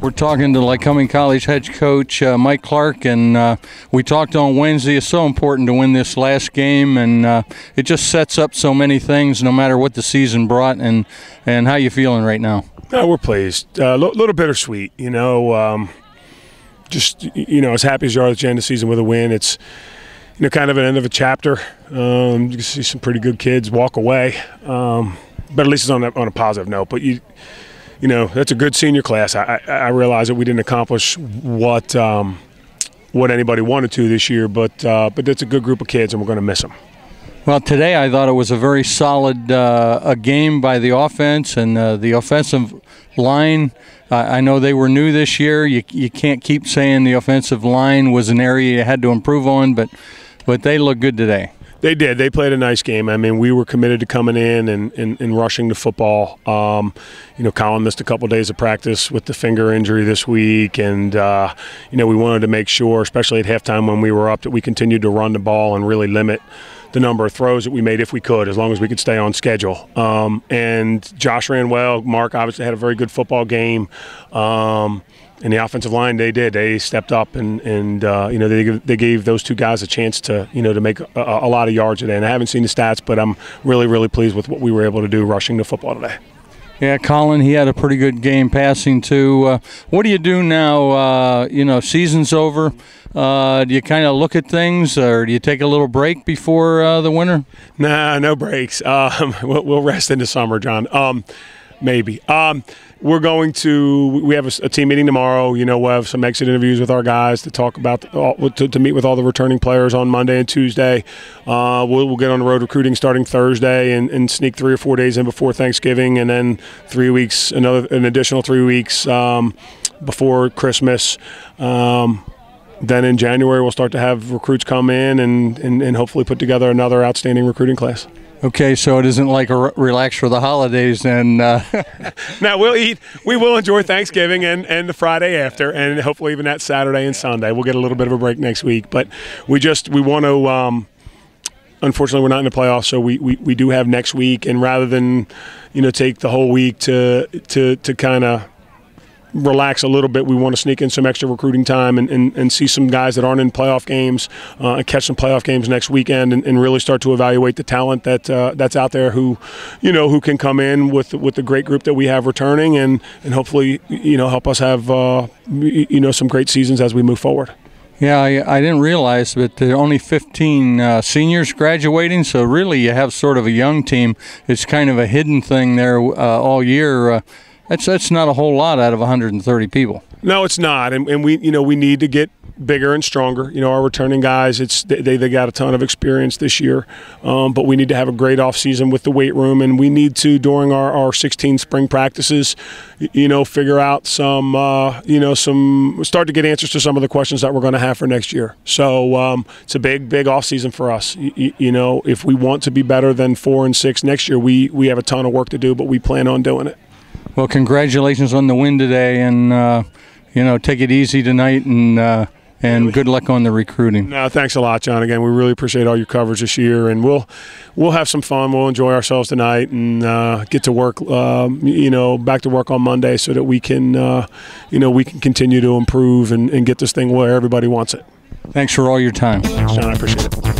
We're talking to Lycoming College head coach Mike Clark, and we talked on Wednesday. It's so important to win this last game, and it just sets up so many things no matter what the season brought. And how you feeling right now? We're pleased. A little bittersweet, just, as happy as you are at the end of the season with a win. It's, kind of an end of a chapter. You can see some pretty good kids walk away, but at least it's on a positive note. But that's a good senior class. I realize that we didn't accomplish what anybody wanted to this year, but it's a good group of kids, and we're going to miss them. Well, today I thought it was a very solid a game by the offense and the offensive line. I know they were new this year. You can't keep saying the offensive line was an area you had to improve on, but they look good today. They did. They played a nice game. I mean, we were committed to coming in and rushing the football. Colin missed a couple days of practice with the finger injury this week, and we wanted to make sure, especially at halftime when we were up, that we continued to run the ball and really limit the number of throws that we made if we could, as long as we could stay on schedule. And Josh ran well. Mark obviously had a very good football game. And the offensive line, they did. They stepped up and they gave those two guys a chance to make a lot of yards today. And I haven't seen the stats, but I'm really, really pleased with what we were able to do rushing the football today. Yeah, Colin, he had a pretty good game passing too. What do you do now? Season's over. Do you kind of look at things, or do you take a little break before the winter? Nah, no breaks. We'll rest in the summer, John. Maybe. We have a team meeting tomorrow. We'll have some exit interviews with our guys to talk about, to meet with all the returning players on Monday and Tuesday. We'll get on the road recruiting starting Thursday and sneak 3 or 4 days in before Thanksgiving, and then 3 weeks, an additional 3 weeks before Christmas. Then in January, we'll start to have recruits come in and hopefully put together another outstanding recruiting class. Okay, so it isn't like a relax for the holidays, and now we will enjoy Thanksgiving and the Friday after, and hopefully even that Saturday and Sunday. We'll get a little bit of a break next week, but we want to. Unfortunately, we're not in the playoffs, so we do have next week, and rather than take the whole week to kind of relax a little bit, we want to sneak in some extra recruiting time and see some guys that aren't in playoff games and catch some playoff games next weekend and really start to evaluate the talent that's out there who can come in with the great group that we have returning and hopefully help us have some great seasons as we move forward. Yeah, I didn't realize, but there are only 15 seniors graduating, so really you have sort of a young team. It's kind of a hidden thing there all year. That's not a whole lot out of 130 people. No, it's not, and we need to get bigger and stronger. Our returning guys, they got a ton of experience this year, but we need to have a great off season with the weight room, and we need to during our 16 spring practices, figure out some start to get answers to some of the questions that we're going to have for next year. So it's a big off season for us. If we want to be better than 4 and 6 next year, we have a ton of work to do, but we plan on doing it. Well, congratulations on the win today, and take it easy tonight, and good luck on the recruiting. No, thanks a lot, John. Again, we really appreciate all your coverage this year, and we'll have some fun. We'll enjoy ourselves tonight and get to work, back to work on Monday, so that we can continue to improve and get this thing where everybody wants it. Thanks for all your time. Thanks, John. I appreciate it.